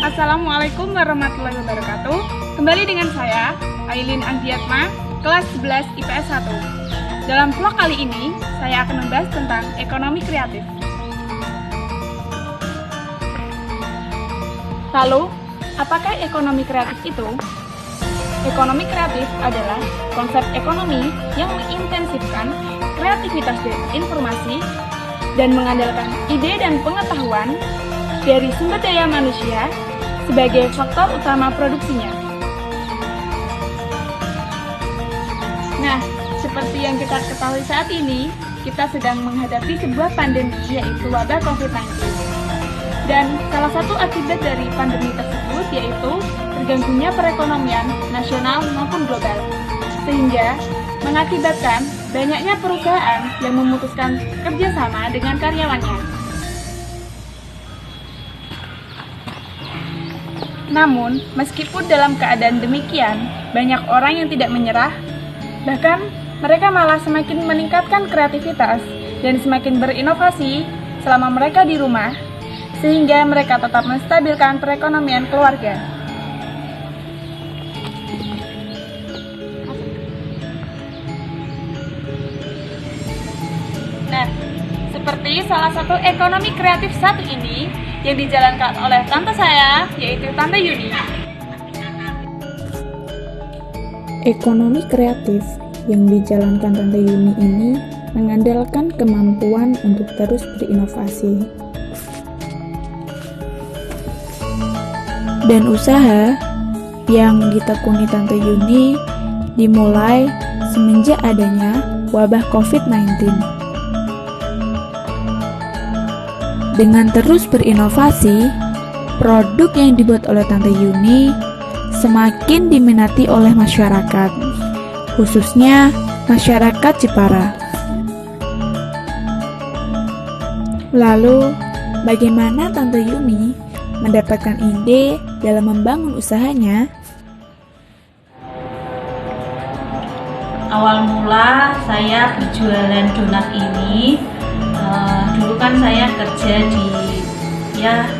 Assalamualaikum warahmatullahi wabarakatuh. Kembali dengan saya, Ailin Anggiatma, kelas 11 IPS 1. Dalam vlog kali ini, saya akan membahas tentang ekonomi kreatif. Lalu, apakah ekonomi kreatif itu? Ekonomi kreatif adalah konsep ekonomi yang mengintensifkan kreativitas dan informasi dan mengandalkan ide dan pengetahuan dari sumber daya manusia sebagai faktor utama produksinya. Nah, seperti yang kita ketahui saat ini, kita sedang menghadapi sebuah pandemi, yaitu wabah COVID-19. Dan salah satu akibat dari pandemi tersebut yaitu terganggunya perekonomian nasional maupun global, sehingga mengakibatkan banyaknya perusahaan yang memutuskan kerjasama dengan karyawannya. Namun, meskipun dalam keadaan demikian, banyak orang yang tidak menyerah, bahkan mereka malah semakin meningkatkan kreativitas dan semakin berinovasi selama mereka di rumah, sehingga mereka tetap menstabilkan perekonomian keluarga. Nah, seperti salah satu ekonomi kreatif satu ini yang dijalankan oleh tante saya, yaitu Tante Yuni. Ekonomi kreatif yang dijalankan Tante Yuni ini mengandalkan kemampuan untuk terus berinovasi. Dan usaha yang ditekuni Tante Yuni dimulai semenjak adanya wabah COVID-19. Dengan terus berinovasi, produk yang dibuat oleh Tante Yuni semakin diminati oleh masyarakat, khususnya masyarakat Jepara. Lalu, bagaimana Tante Yuni mendapatkan ide dalam membangun usahanya? Awal mula saya berjualan donat ini, dulu kan saya kerja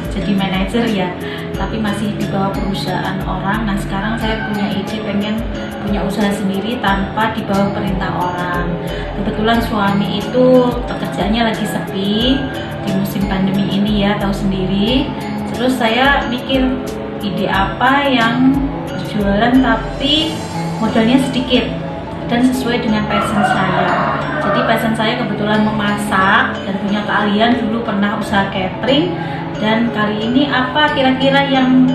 jadi manajer ya, tapi masih di bawah perusahaan orang. Nah, sekarang saya punya ide pengen punya usaha sendiri tanpa di bawah perintah orang. Kebetulan suami itu pekerjaannya lagi sepi di musim pandemi ini ya, tahu sendiri. Terus saya mikir ide apa yang berjualan tapi modalnya sedikit dan sesuai dengan passion saya. Jadi passion saya kebetulan memasak dan punya keahlian, dulu pernah usaha catering. Dan kali ini apa kira-kira yang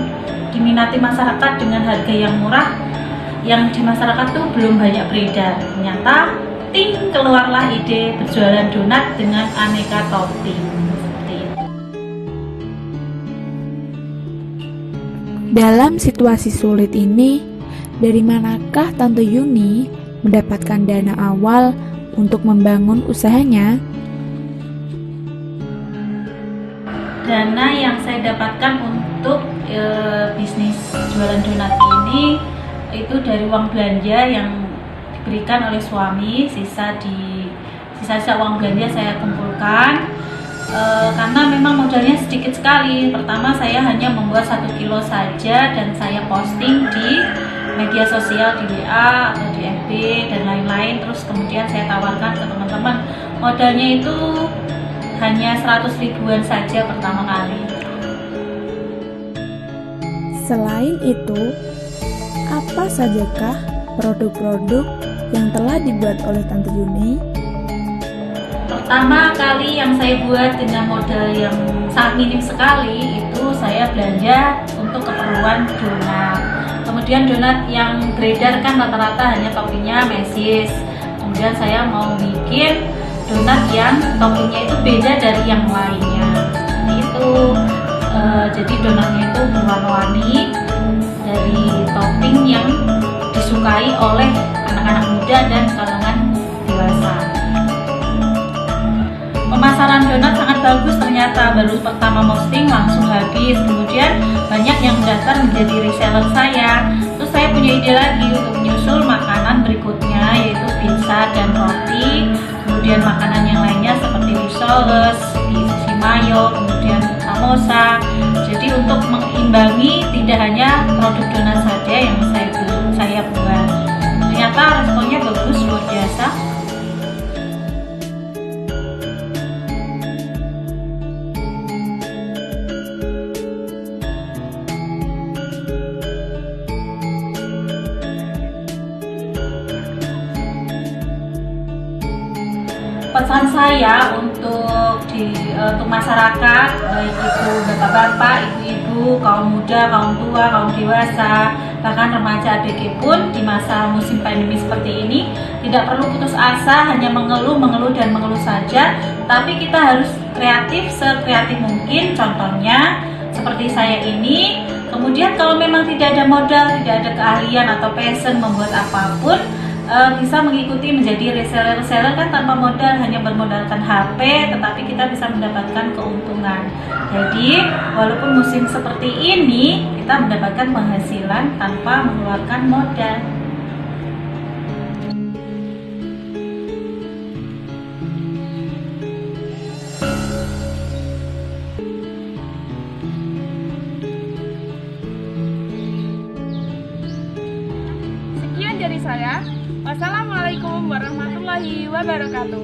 diminati masyarakat dengan harga yang murah, yang di masyarakat tuh belum banyak beredar. Ternyata keluarlah ide berjualan donat dengan aneka topping. Seperti itu. Dalam situasi sulit ini, dari manakah Tante Yuni mendapatkan dana awal untuk membangun usahanya? Dana yang saya dapatkan untuk bisnis jualan donat ini itu dari uang belanja yang diberikan oleh suami. Sisa uang belanja saya kumpulkan karena memang modalnya sedikit sekali. Pertama saya hanya membuat 1 kilo saja dan saya posting di media sosial, di WA atau di FB dan lain-lain. Terus kemudian saya tawarkan ke teman-teman. Modalnya itu hanya 100 ribuan saja pertama kali. Selain itu, apa sajakah produk-produk yang telah dibuat oleh Tante Yuni? Pertama kali yang saya buat dengan modal yang sangat minim sekali itu saya belanja untuk keperluan donat. Kemudian donat yang beredar kan rata-rata hanya toppingnya mesis. Kemudian saya mau bikin donat yang toppingnya itu beda dari yang lainnya. Seperti itu. Jadi donatnya itu berwarna-warni dari topping yang disukai oleh anak-anak muda dan kalangan dewasa. Pemasaran donat sangat bagus ternyata, baru pertama posting langsung habis. Kemudian banyak yang mendaftar menjadi reseller saya. Terus saya punya ide lagi untuk menyusul makanan berikutnya, yaitu pizza dan roti. kemudian makanan yang lainnya seperti risoles, diisi mayo, kemudian samosa. Jadi untuk mengimbangi tidak hanya produk donat saja yang saya buat. Ternyata responnya bagus, luar biasa. Pesan saya untuk masyarakat, baik itu bapak-bapak, ibu-ibu, kaum muda, kaum tua, kaum dewasa, bahkan remaja ABG pun di masa musim pandemi seperti ini tidak perlu putus asa hanya mengeluh dan mengeluh saja, tapi kita harus kreatif sekreatif mungkin. Contohnya seperti saya ini. Kemudian kalau memang tidak ada modal, tidak ada keahlian atau passion membuat apapun, bisa mengikuti menjadi reseller kan tanpa modal, hanya bermodalkan HP, tetapi kita bisa mendapatkan keuntungan. Jadi walaupun musim seperti ini, kita mendapatkan penghasilan tanpa mengeluarkan modal. Sekian dari saya. Wassalamualaikum warahmatullahi wabarakatuh.